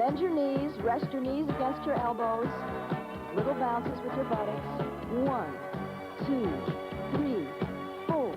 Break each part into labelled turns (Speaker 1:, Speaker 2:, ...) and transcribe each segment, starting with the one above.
Speaker 1: Bend your knees, rest your knees against your elbows. Little bounces with your buttocks. 1, 2, 3, 4.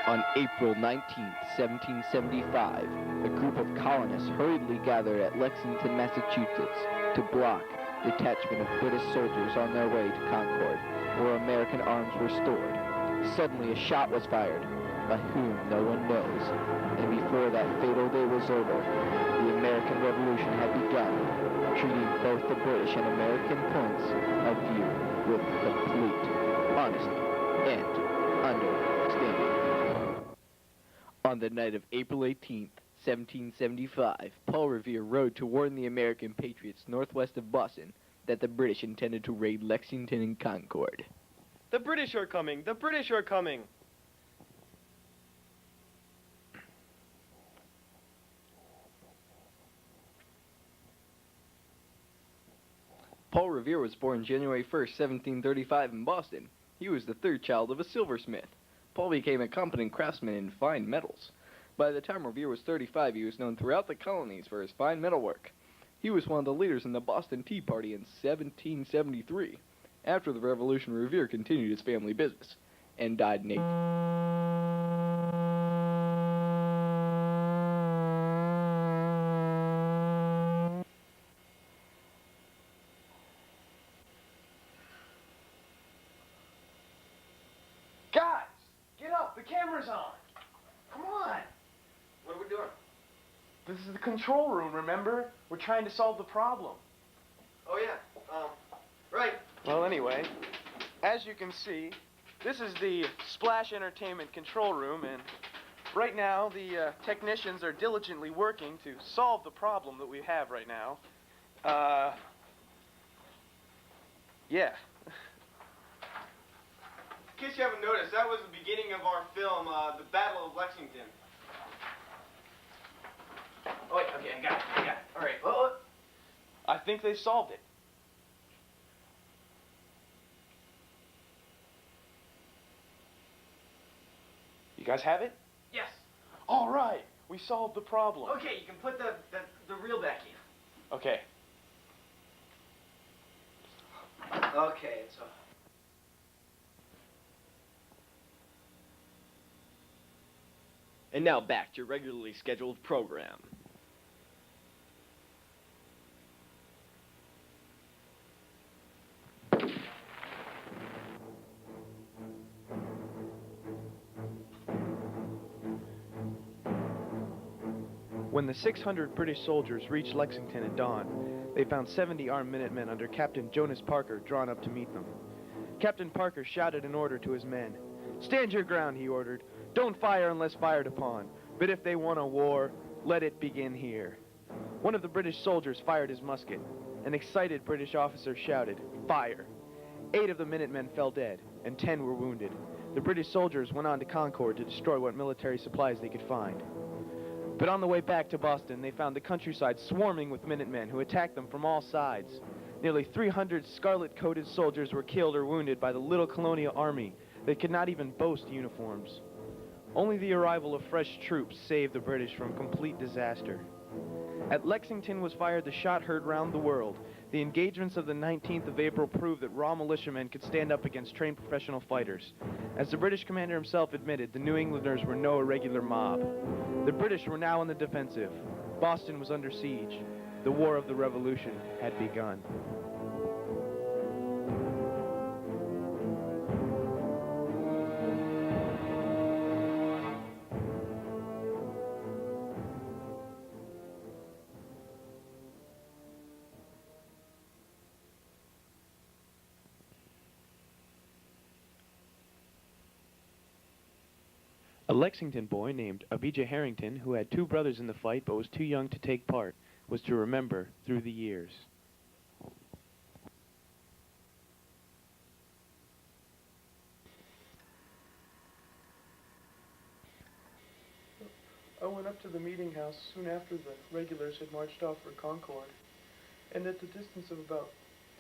Speaker 2: On April 19th, 1775, a group of colonists hurriedly gathered at Lexington, Massachusetts, to block a detachment of British soldiers on their way to Concord, where American arms were stored. Suddenly a shot was fired, by whom no one knows, and before that fatal day was over, the American Revolution had begun, treating both the British and American points of view with complete honesty and understanding. On the night of April 18th, 1775, Paul Revere rode to warn the American patriots northwest of Boston that the British intended to raid Lexington and Concord.
Speaker 3: The British are coming! The British are coming!
Speaker 2: Paul Revere was born January 1st, 1735 in Boston. He was the third child of a silversmith. Paul became a competent craftsman in fine metals. By the time Revere was 35, he was known throughout the colonies for his fine metalwork. He was one of the leaders in the Boston Tea Party in 1773. After the Revolution, Revere continued his family business and died in 18.
Speaker 3: Guys, get up! The camera's on! Come on!
Speaker 4: What are we doing?
Speaker 3: This is the control room, remember? We're trying to solve the problem.
Speaker 4: Oh, yeah. Right.
Speaker 3: Well, anyway, as you can see, this is the Splash Entertainment control room, and right now the technicians are diligently working to solve the problem that we have right now. Yeah.
Speaker 4: In case you haven't noticed, that was the beginning of our film, the Battle of Lexington. Oh, wait, okay, I got it. All right. Oh.
Speaker 3: I think they solved it. You guys have it?
Speaker 4: Yes.
Speaker 3: All right, we solved the problem.
Speaker 4: Okay, you can put the reel back in.
Speaker 3: Okay.
Speaker 4: Okay, it's off.
Speaker 2: And now back to your regularly scheduled program.
Speaker 3: When the 600 British soldiers reached Lexington at dawn, they found 70 armed Minutemen under Captain Jonas Parker drawn up to meet them. Captain Parker shouted an order to his men. "Stand your ground," he ordered. "Don't fire unless fired upon. But if they want a war, let it begin here." One of the British soldiers fired his musket. An excited British officer shouted, "Fire!" 8 of the Minutemen fell dead, and 10 were wounded. The British soldiers went on to Concord to destroy what military supplies they could find. But on the way back to Boston, they found the countryside swarming with Minutemen who attacked them from all sides. Nearly 300 scarlet-coated soldiers were killed or wounded by the little colonial army that could not even boast uniforms. Only the arrival of fresh troops saved the British from complete disaster. At Lexington was fired the shot heard round the world. The engagements of the 19th of April proved that raw militiamen could stand up against trained professional fighters. As the British commander himself admitted, the New Englanders were no irregular mob. The British were now on the defensive. Boston was under siege. The War of the Revolution had begun. A Lexington boy named Abijah Harrington, who had two brothers in the fight but was too young to take part, was to remember through the years. I went up to the meeting house soon after the regulars had marched off for Concord, and at the distance of about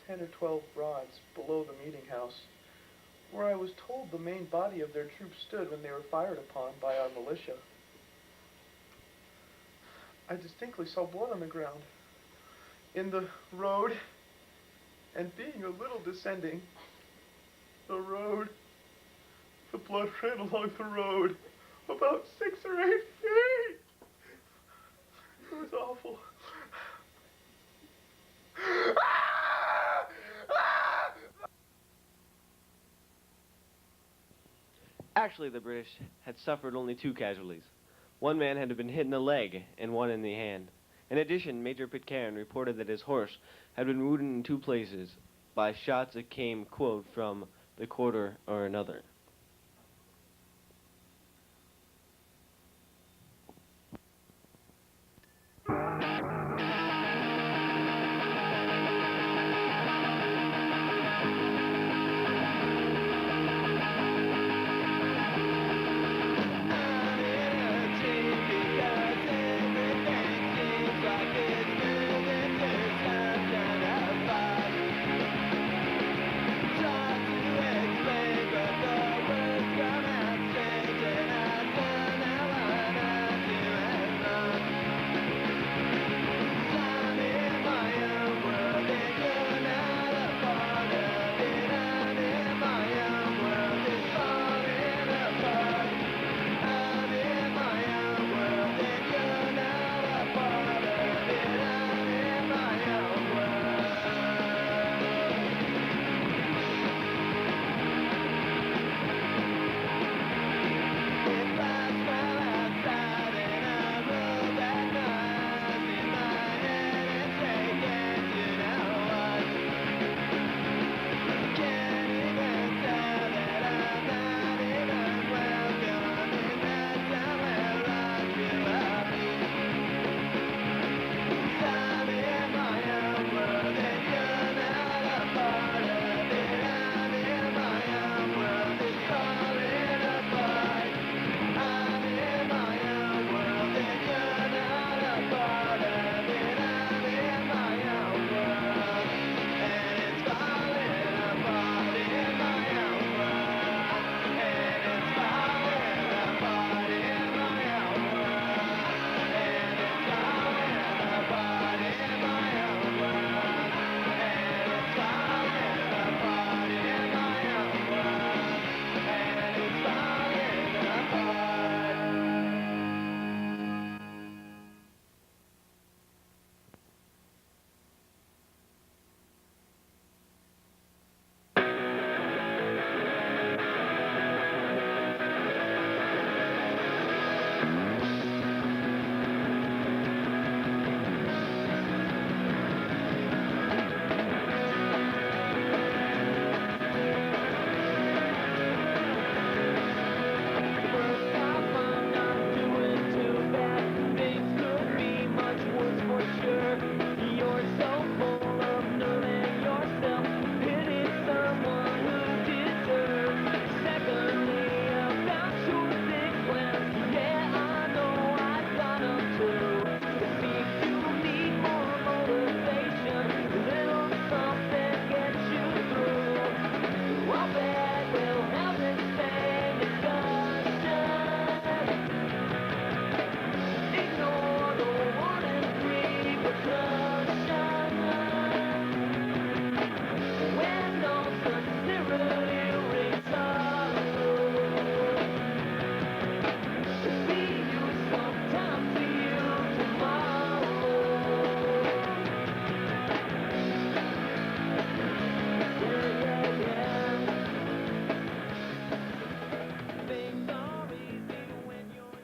Speaker 3: 10 or 12 rods below the meeting house, where I was told the main body of their troops stood when they were fired upon by our militia, I distinctly saw blood on the ground, in the road, and being a little descending, the blood ran along the road, about 6 or 8 feet. It was awful.
Speaker 5: Actually, the British had suffered only 2 casualties. One man had been hit in the leg and one in the hand. In addition, Major Pitcairn reported that his horse had been wounded in 2 places by shots that came, quote, from the quarter or another.